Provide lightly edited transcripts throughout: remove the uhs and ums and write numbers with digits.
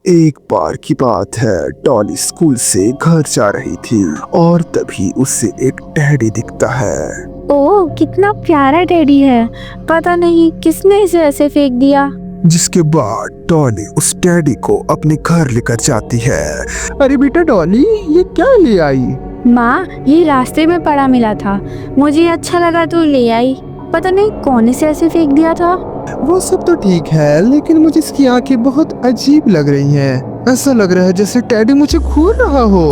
एक बार की बात है, डॉली स्कूल से घर जा रही थी और तभी उसे एक टेडी दिखता है। ओह, कितना प्यारा टेडी है। पता नहीं किसने इसे ऐसे फेंक दिया। जिसके बाद डॉली उस टेडी को अपने घर लेकर जाती है। अरे बेटा डॉली, ये क्या ले आई? माँ, ये रास्ते में पड़ा मिला था, मुझे अच्छा लगा तो ले आई। पता नहीं कौन इसे ऐसे फेंक दिया था। वो सब तो ठीक है, लेकिन मुझे इसकी आंखें बहुत अजीब लग रही हैं। ऐसा लग रहा है जैसे टेडी मुझे घूर रहा हो।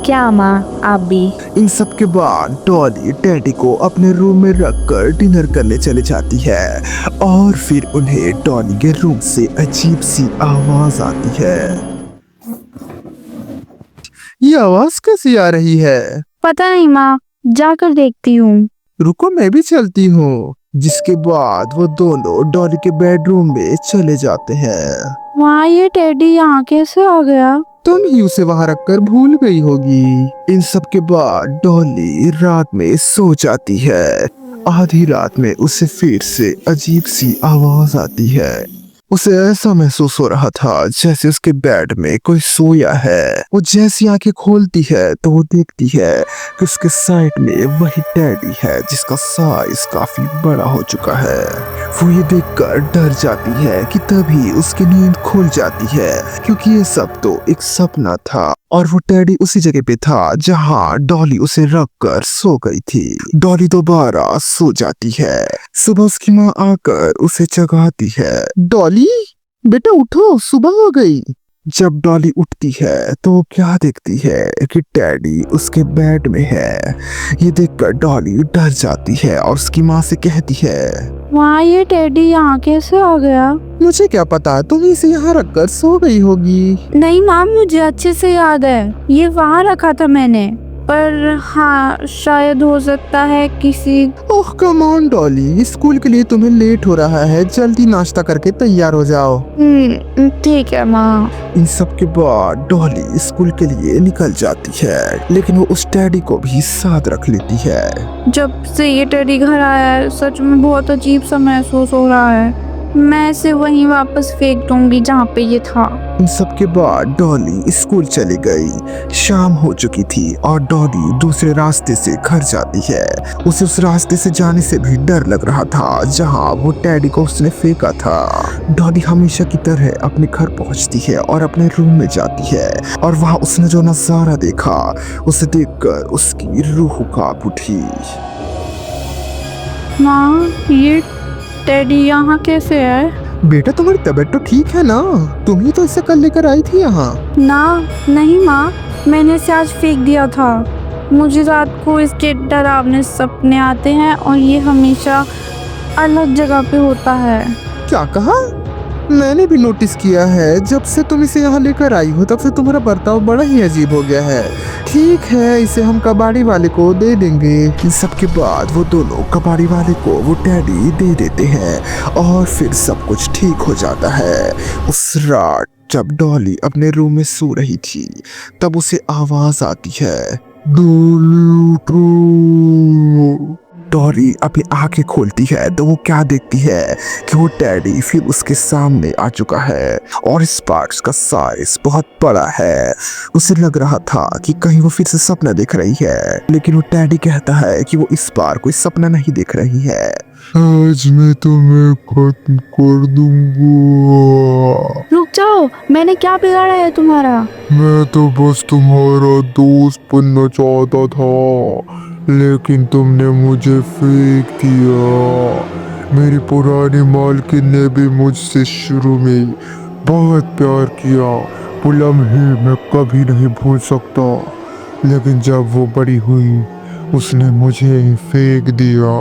क्या माँ, आप भी? इन सब के बाद डॉली टेडी को अपने रूम में रखकर डिनर करने चली जाती है और फिर उन्हें डॉली के रूम से अजीब सी आवाज आती है। ये आवाज कैसी आ रही है? पता नहीं माँ, जाकर देखती हूँ। रुको, मैं भी चलती हूँ। जिसके बाद वो दोनों डॉली के बेडरूम में चले जाते हैं। वहाँ ये टेडी यहाँ कैसे आ गया? तुम ही उसे वहां रखकर भूल गई होगी। इन सब के बाद डॉली रात में सो जाती है। आधी रात में उसे फिर से अजीब सी आवाज आती है। उसे ऐसा महसूस हो रहा था जैसे उसके बेड में कोई सोया है। वो जैसी आंखें खोलती है तो वो देखती है कि उसके साइड में वही टेडी है जिसका साइज काफी बड़ा हो चुका है। वो ये देखकर डर जाती है कि तभी उसकी नींद खुल जाती है, क्योंकि ये सब तो एक सपना था और वो टेडी उसी जगह पे था जहाँ डॉली उसे रख कर सो गई थी। डॉली दोबारा सो जाती है। सुबह उसकी माँ आकर उसे जगाती है। डॉली, बेटा उठो, सुबह हो गई। जब डॉली उठती है तो वो क्या देखती है कि टेडी उसके बेड में है। ये देखकर डॉली डर जाती है और उसकी माँ से कहती है, वहाँ ये टेडी यहाँ कैसे आ गया? मुझे क्या पता, तुम इसे यहाँ रखकर सो गई होगी। नहीं माँ, मुझे अच्छे से याद है, ये वहाँ रखा था मैंने। पर हाँ, शायद हो सकता है किसी। ओह कम ऑन डॉली, स्कूल के लिए तुम्हें लेट हो रहा है, जल्दी नाश्ता करके तैयार हो जाओ। ठीक है माँ। इन सब के बाद डॉली स्कूल के लिए निकल जाती है, लेकिन वो उस टेडी को भी साथ रख लेती है। जब से ये टेडी घर आया है, सच में बहुत अजीब सा महसूस हो रहा है। मैं इसे वहीं वापस फेंक दूंगी जहाँ पे ये था। इन सब के बाद डॉली स्कूल चली गई। शाम हो चुकी थी और डॉली दूसरे रास्ते से घर जाती है। उसे उस रास्ते से जाने से भी डर लग रहा था जहाँ वो टेडी को उसने फेंका था। डॉली हमेशा की तरह अपने घर पहुँचती है और अपने रूम में जाती है और वहाँ उसने जो नजारा देखा उसे देखकर उसकी रूह कांप उठी। माँ, ये टेडी यहाँ कैसे है? बेटा तुम्हारी तबीयत तो ठीक है ना? तुम ही तो इसे कल लेकर आई थी यहाँ। ना, नहीं माँ, मैंने इसे आज फेंक दिया था। मुझे रात को इसके डरावने सपने आते हैं और ये हमेशा अलग जगह पे होता है। क्या कहा? मैंने भी नोटिस किया है, जब से तुम इसे यहाँ लेकर आई हो तब से तुम्हारा बर्ताव बड़ा ही अजीब हो गया है। ठीक है, इसे हम कबाड़ी वाले को दे देंगे। इन सब के बाद वो दोनों कबाड़ी वाले को वो टेडी दे देते हैं और फिर सब कुछ ठीक हो जाता है। उस रात जब डॉली अपने रूम में सो रही थी तब उसे आवाज आती है, डॉली उठो। डॉली अपनी आंखें खोलती है तो वो क्या देखती है कि वो टेडी फिर उसके सामने आ चुका है और इस बार उसका साइज बहुत बड़ा है। उसे लग रहा था कि कहीं वो फिर से सपना देख रही है, लेकिन वो टेडी कहता है कि वो इस बार कोई सपना नहीं देख रही है। आज मैं तुम्हें खत्म कर दूंगा। रुक जाओ, मैंने क्या बिगाड़ा है तुम्हारा? मैं तो बस तुम्हारा दोस्त बनना चाहता था, लेकिन तुमने मुझे फेंक दिया। मेरी पुरानी मालकिन ने भी मुझसे शुरू में बहुत प्यार किया, वो लम्हे मैं कभी नहीं भूल सकता। लेकिन जब वो बड़ी हुई उसने मुझे फेंक दिया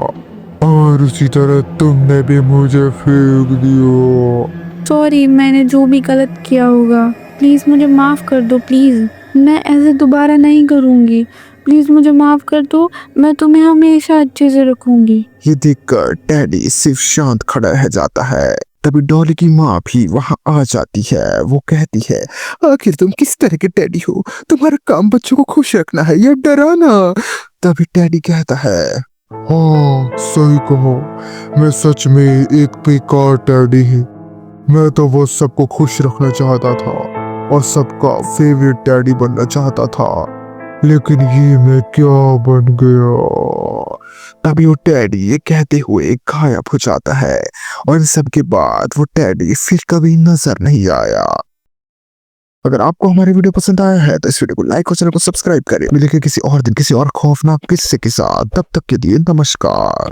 और उसी तरह तुमने भी मुझे फेंक दिया। सॉरी, मैंने जो भी गलत किया होगा, प्लीज मुझे माफ कर दो। प्लीज, मैं ऐसे दोबारा नहीं करूँगी। प्लीज मुझे माफ कर दो, मैं तुम्हें हमेशा अच्छे से रखूंगी। ये देखकर टेडी सिर्फ शांत खड़ा रह जाता है। तभी डॉली की माँ भी वहाँ आ जाती है। वो कहती है, आखिर तुम किस तरह के टेडी हो? तुम्हारा काम बच्चों को खुश रखना है या डराना? तभी टेडी कहता है, हाँ सही कहो, मैं सच में एक बेकार टेडी हूँ। मैं तो बस सबको खुश रखना चाहता था और सबका फेवरेट डैडी बनना चाहता था, लेकिन ये मैं क्या बन गया। तभी वो टेडी ये कहते हुए गायब हो जाता है और इन सब के बाद वो टेडी फिर कभी नजर नहीं आया। अगर आपको हमारी वीडियो पसंद आया है तो इस वीडियो को लाइक और चैनल को सब्सक्राइब करें। मिलेंगे किसी और दिन किसी और खौफनाक किस्से के साथ, तब तक के लिए नमस्कार।